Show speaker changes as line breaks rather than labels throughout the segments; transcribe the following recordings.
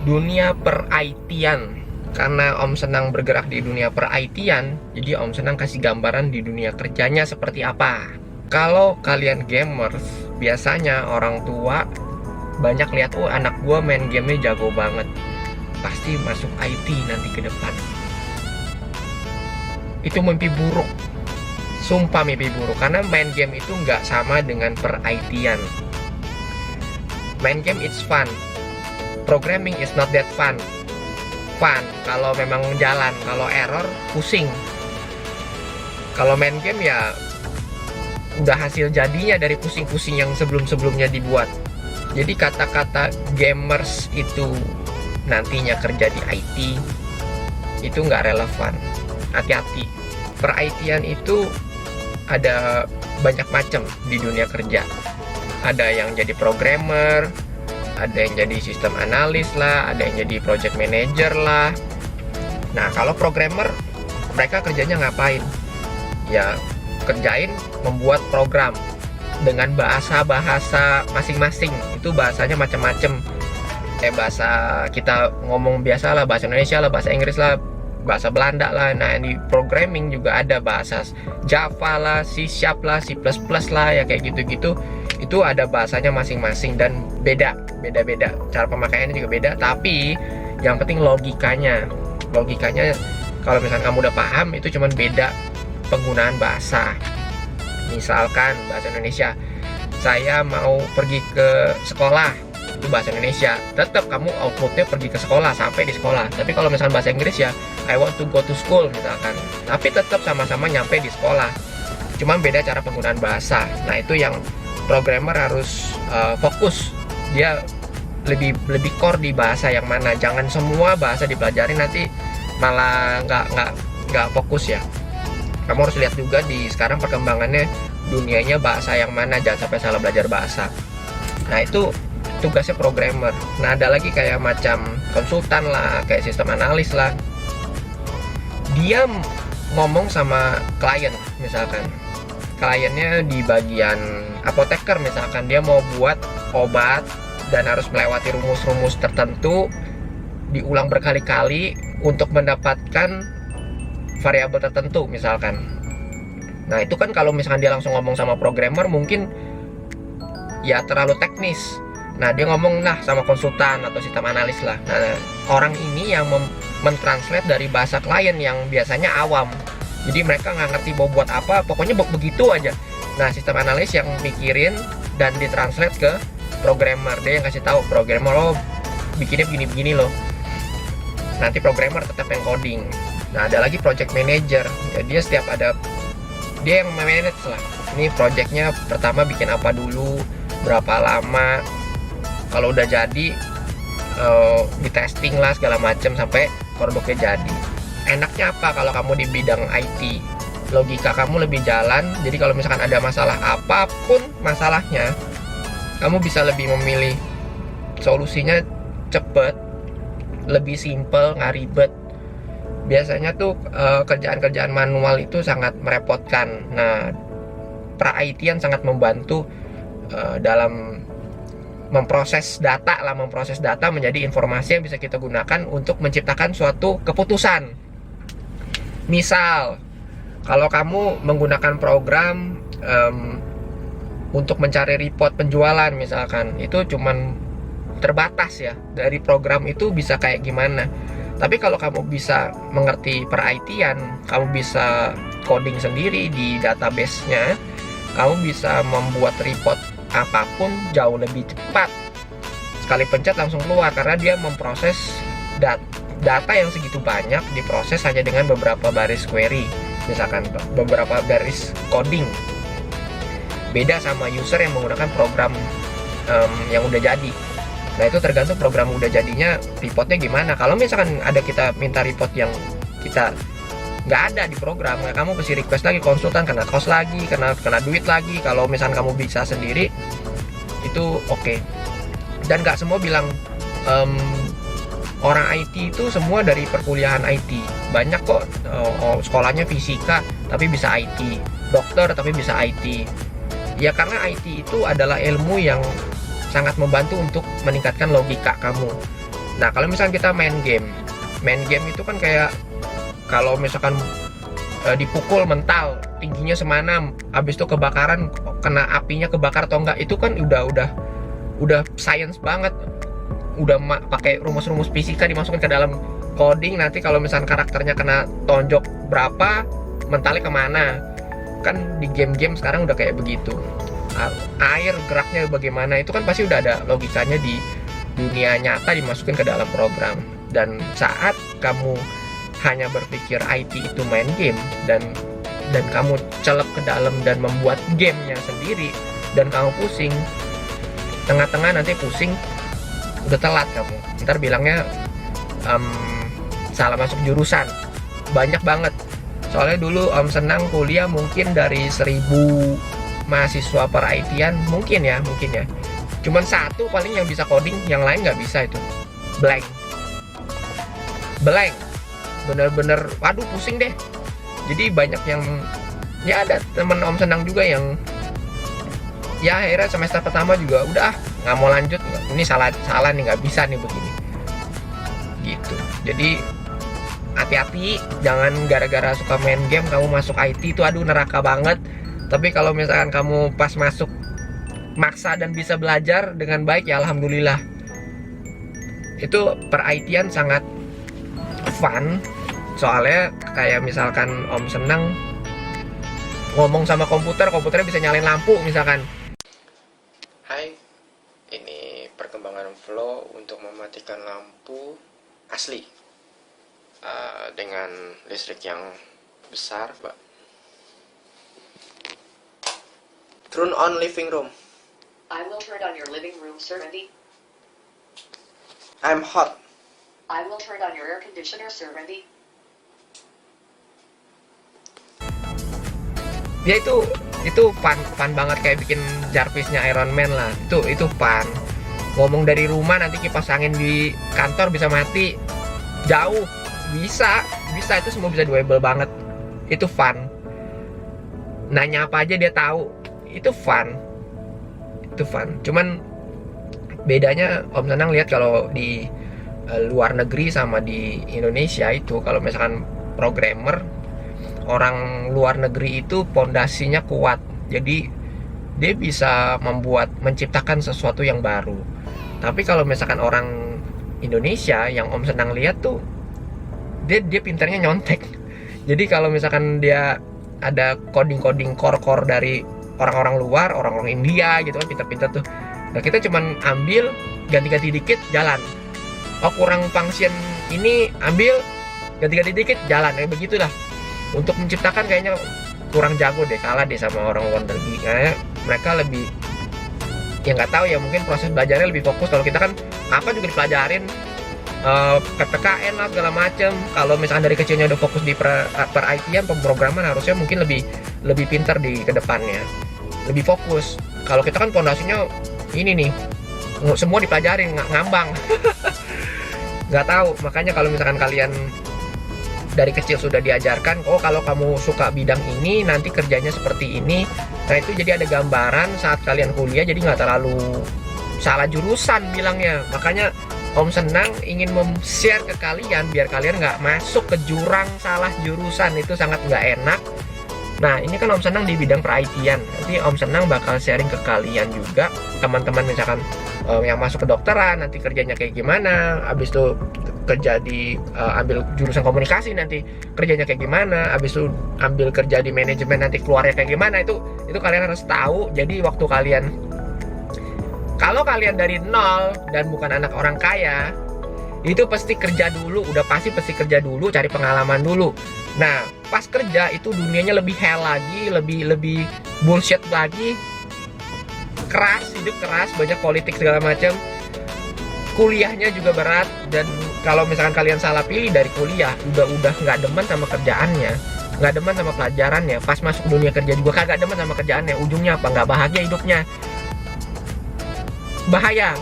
dunia per-IT-an. Karena Om senang bergerak di dunia per-IT-an, jadi Om senang kasih gambaran di dunia kerjanya seperti apa. Kalau kalian gamers, biasanya orang tua banyak lihat, oh anak gua main gamenya jago banget, pasti masuk IT nanti ke depan. Itu mimpi buruk. Sumpah mimpi buruk, karena main game itu nggak sama dengan per-IT-an. Main game it's fun, programming is not that fun. Fun kalau memang jalan, kalau error pusing. Kalau main game ya udah hasil jadinya dari pusing-pusing yang sebelum-sebelumnya dibuat. Jadi kata-kata gamers itu nantinya kerja di IT itu nggak relevan. Hati-hati, per-IT-an itu ada banyak macam di dunia kerja. Ada yang jadi programmer, ada yang jadi sistem analis lah, ada yang jadi project manager lah. Nah, kalau programmer, mereka kerjanya ngapain? Ya, kerjain membuat program dengan bahasa-bahasa masing-masing. Itu bahasanya macam-macam. Bahasa kita ngomong biasa lah, bahasa Indonesia lah, bahasa Inggris lah, bahasa Belanda lah. Nah, di programming juga ada bahasa Java lah, C# lah, C++ lah, ya kayak gitu-gitu. Itu ada bahasanya masing-masing dan beda-beda. Cara pemakaiannya juga beda, tapi yang penting logikanya kalau misalnya kamu udah paham, itu cuman beda penggunaan bahasa. Misalkan bahasa Indonesia, saya mau pergi ke sekolah, itu bahasa Indonesia, tetap kamu outputnya pergi ke sekolah, sampai di sekolah. Tapi kalau misalnya bahasa Inggris ya, I want to go to school misalkan, tapi tetap sama-sama nyampe di sekolah, cuman beda cara penggunaan bahasa. Nah, itu yang programmer harus fokus. Dia lebih core di bahasa yang mana. Jangan semua bahasa dipelajari, nanti malah nggak fokus ya. Kamu harus lihat juga di sekarang perkembangannya dunianya bahasa yang mana, jangan sampai salah belajar bahasa. Nah, itu tugasnya programmer. Nah, ada lagi kayak macam konsultan lah, kayak sistem analis lah. Dia ngomong sama klien, misalkan kliennya di bagian apoteker, misalkan dia mau buat obat dan harus melewati rumus-rumus tertentu, diulang berkali-kali untuk mendapatkan variabel tertentu misalkan. Nah, itu kan kalau misalkan dia langsung ngomong sama programmer mungkin ya terlalu teknis. Nah, dia ngomong sama konsultan atau sistem analis lah. Nah, orang ini yang mentranslate dari bahasa klien yang biasanya awam. Jadi mereka nggak ngerti mau buat apa, pokoknya begitu aja. Nah, sistem analis yang mikirin dan ditranslate ke programmer. Dia yang kasih tahu programmer, oh bikinnya begini-begini loh. Nanti programmer tetap yang coding. Nah, ada lagi project manager. Ya, dia setiap ada, dia yang manage lah. Ini projectnya pertama bikin apa dulu, berapa lama. Kalau udah jadi, di testing lah segala macam sampai produknya jadi. Enaknya apa kalau kamu di bidang IT? Logika kamu lebih jalan. Jadi kalau misalkan ada masalah apapun masalahnya, kamu bisa lebih memilih solusinya cepet, lebih simple, nggak ribet. Biasanya tuh kerjaan-kerjaan manual itu sangat merepotkan. Nah, pra-IT-an sangat membantu dalam memproses data menjadi informasi yang bisa kita gunakan untuk menciptakan suatu keputusan. Misal, kalau kamu menggunakan program untuk mencari report penjualan misalkan, itu cuman terbatas ya, dari program itu bisa kayak gimana. Tapi kalau kamu bisa mengerti per-IT-an, kamu bisa coding sendiri di database-nya, kamu bisa membuat report apapun jauh lebih cepat. Sekali pencet langsung keluar, karena dia memproses data yang segitu banyak diproses hanya dengan beberapa baris query, misalkan beberapa baris coding. Beda sama user yang menggunakan program yang udah jadi. Nah, itu tergantung program udah jadinya reportnya gimana. Kalau misalkan ada kita minta report yang kita nggak ada di program, kamu mesti request lagi konsultan, kena cost lagi, kena duit lagi. Kalau misalkan kamu bisa sendiri, itu oke. Dan nggak semua bilang orang IT itu semua dari perkuliahan IT. Banyak kok sekolahnya fisika tapi bisa IT, dokter tapi bisa IT. Ya, karena IT itu adalah ilmu yang sangat membantu untuk meningkatkan logika kamu. Nah kalau misalkan kita main game itu kan kayak kalau misalkan dipukul mental tingginya semana, habis itu kebakaran, kena apinya kebakar atau enggak, itu kan udah science banget, udah pakai rumus-rumus fisika dimasukin ke dalam coding. Nanti kalau misalkan karakternya kena tonjok berapa, mentalnya kemana. Kan di game-game sekarang udah kayak begitu. Air geraknya bagaimana, itu kan pasti udah ada logikanya di dunia nyata dimasukin ke dalam program. Dan saat kamu hanya berpikir IT itu main game dan kamu celep ke dalam dan membuat gamenya sendiri dan kamu pusing, tengah-tengah nanti pusing, udah telat kamu. Ntar bilangnya salah masuk jurusan. Banyak banget. Soalnya dulu Om Senang kuliah mungkin dari 1000 mahasiswa per IT-an, mungkin ya. Cuman satu paling yang bisa coding, yang lain nggak bisa itu. Blank. Bener-bener, waduh pusing deh. Jadi banyak yang, ya ada temen Om Senang juga yang, ya akhirnya semester pertama juga udah nggak mau lanjut. Ini salah nih, nggak bisa nih begini. Gitu. Jadi hati-hati, jangan gara-gara suka main game kamu masuk IT itu, aduh neraka banget. Tapi kalau misalkan kamu pas masuk maksa dan bisa belajar dengan baik, ya alhamdulillah. Itu per IT-an sangat fun. Soalnya kayak misalkan Om Senang ngomong sama komputernya bisa nyalain lampu misalkan. Hai, ini perkembangan Flow untuk mematikan lampu asli dengan listrik yang besar, Pak. Turn on living room.
I will turn on your living room, Sir Randy.
I'm hot.
I will turn on your air conditioner, Sir Randy.
Ya itu fun banget, kayak bikin Jarvisnya Iron Man lah. Itu fun. Ngomong dari rumah nanti kipas angin di kantor bisa mati. Jauh bisa itu semua bisa doable banget. Itu fun. Nanya apa aja dia tahu. Itu fun. Cuman bedanya Om Senang lihat kalau di luar negeri sama di Indonesia itu, kalau misalkan programmer, orang luar negeri itu pondasinya kuat. Jadi dia bisa menciptakan sesuatu yang baru. Tapi kalau misalkan orang Indonesia yang Om Senang lihat tuh, dia pintarnya nyontek. Jadi kalau misalkan dia ada coding core dari orang-orang luar, orang-orang India gitu kan, pintar-pintar tuh. Nah kita cuman ambil, ganti-ganti dikit, jalan. Oh kurang function ini, ambil, ganti-ganti dikit, jalan. Begitulah. Untuk menciptakan kayaknya kurang jago deh, kalah deh sama orang luar negeri. Karena mereka lebih, ya nggak tahu ya, mungkin proses belajarnya lebih fokus. Kalau kita kan apa juga dipelajarin, PPKN lah segala macem. Kalau misalkan dari kecilnya udah fokus di per IT-an, pemrograman, harusnya mungkin lebih pintar di kedepannya, lebih fokus. Kalau kita kan pondasinya ini nih, semua dipelajarin, ngambang. Nggak tahu. Makanya kalau misalkan kalian dari kecil sudah diajarkan, oh kalau kamu suka bidang ini nanti kerjanya seperti ini, nah itu jadi ada gambaran saat kalian kuliah, jadi nggak terlalu salah jurusan bilangnya. Makanya Om Senang ingin share ke kalian biar kalian nggak masuk ke jurang salah jurusan, itu sangat nggak enak. Nah ini kan Om Senang di bidang per-IT-an, nanti Om Senang bakal sharing ke kalian juga, teman-teman misalkan yang masuk ke dokteran nanti kerjanya kayak gimana, habis itu kerja di ambil jurusan komunikasi nanti kerjanya kayak gimana, habis itu ambil kerja di manajemen nanti keluarnya kayak gimana, itu kalian harus tahu. Jadi waktu kalau kalian dari nol dan bukan anak orang kaya, itu pasti kerja dulu, pasti kerja dulu, cari pengalaman dulu. Nah pas kerja itu dunianya lebih hell lagi, lebih bullshit lagi, keras, hidup keras, banyak politik segala macam. Kuliahnya juga berat, dan kalau misalkan kalian salah pilih dari kuliah, udah nggak demen sama kerjaannya, nggak demen sama pelajarannya, pas masuk dunia kerja juga kagak demen sama kerjaannya, ujungnya apa? Nggak bahagia hidupnya. Bahaya.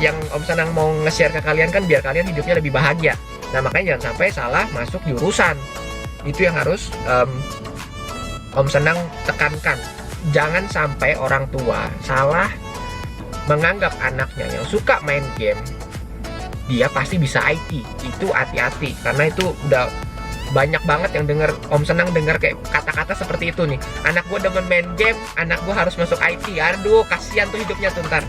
Yang Om Senang mau nge-share ke kalian kan biar kalian hidupnya lebih bahagia. Nah makanya jangan sampai salah masuk jurusan. Itu yang harus Om Senang tekankan. Jangan sampai orang tua salah menganggap anaknya yang suka main game dia pasti bisa IT. Itu hati-hati, karena itu udah banyak banget yang denger, Om Senang denger kayak kata-kata seperti itu nih. Anak gue demen main game, anak gue harus masuk IT. Aduh, kasihan tuh hidupnya tuh ntar.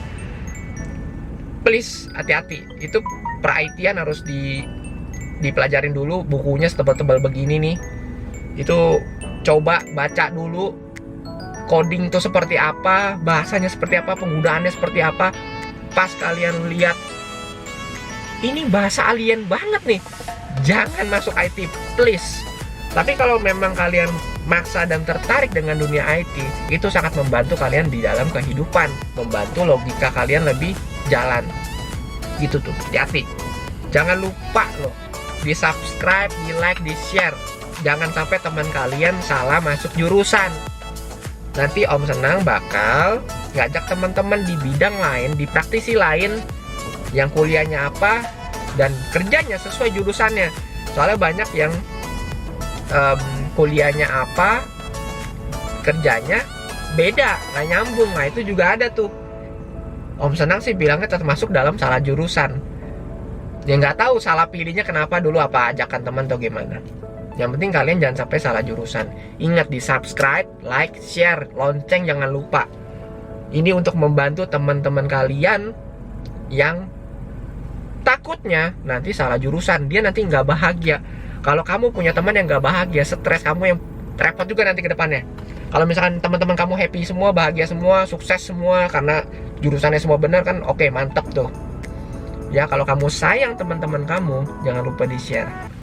Please, hati-hati. Itu per-IT-an harus dipelajarin dulu. Bukunya setebal-tebal begini nih. Itu coba baca dulu. Coding tuh seperti apa, bahasanya seperti apa, penggunaannya seperti apa. Pas kalian lihat, ini bahasa alien banget nih, jangan masuk IT, please. Tapi kalau memang kalian maksa dan tertarik dengan dunia IT, itu sangat membantu kalian di dalam kehidupan, membantu logika kalian lebih jalan. Gitu tuh, hati-hati. Jangan lupa loh, di subscribe, di like, di share. Jangan sampai teman kalian salah masuk jurusan. Nanti Om Senang bakal ngajak teman-teman di bidang lain, di praktisi lain, yang kuliahnya apa dan kerjanya sesuai jurusannya. Soalnya banyak yang kuliahnya apa, kerjanya beda, nggak nyambung. Nah itu juga ada tuh. Om Senang sih bilangnya termasuk dalam salah jurusan. Ya nggak tahu salah pilihnya kenapa dulu, apa ajakan teman atau gimana. Yang penting kalian jangan sampai salah jurusan. Ingat, di subscribe, like, share, lonceng jangan lupa. Ini untuk membantu teman-teman kalian yang takutnya nanti salah jurusan, dia nanti nggak bahagia. Kalau kamu punya teman yang nggak bahagia, stres, kamu yang repot juga nanti ke depannya. Kalau misalkan teman-teman kamu happy semua, bahagia semua, sukses semua karena jurusannya semua benar kan, oke, mantap tuh. Ya, kalau kamu sayang teman-teman kamu, jangan lupa di-share.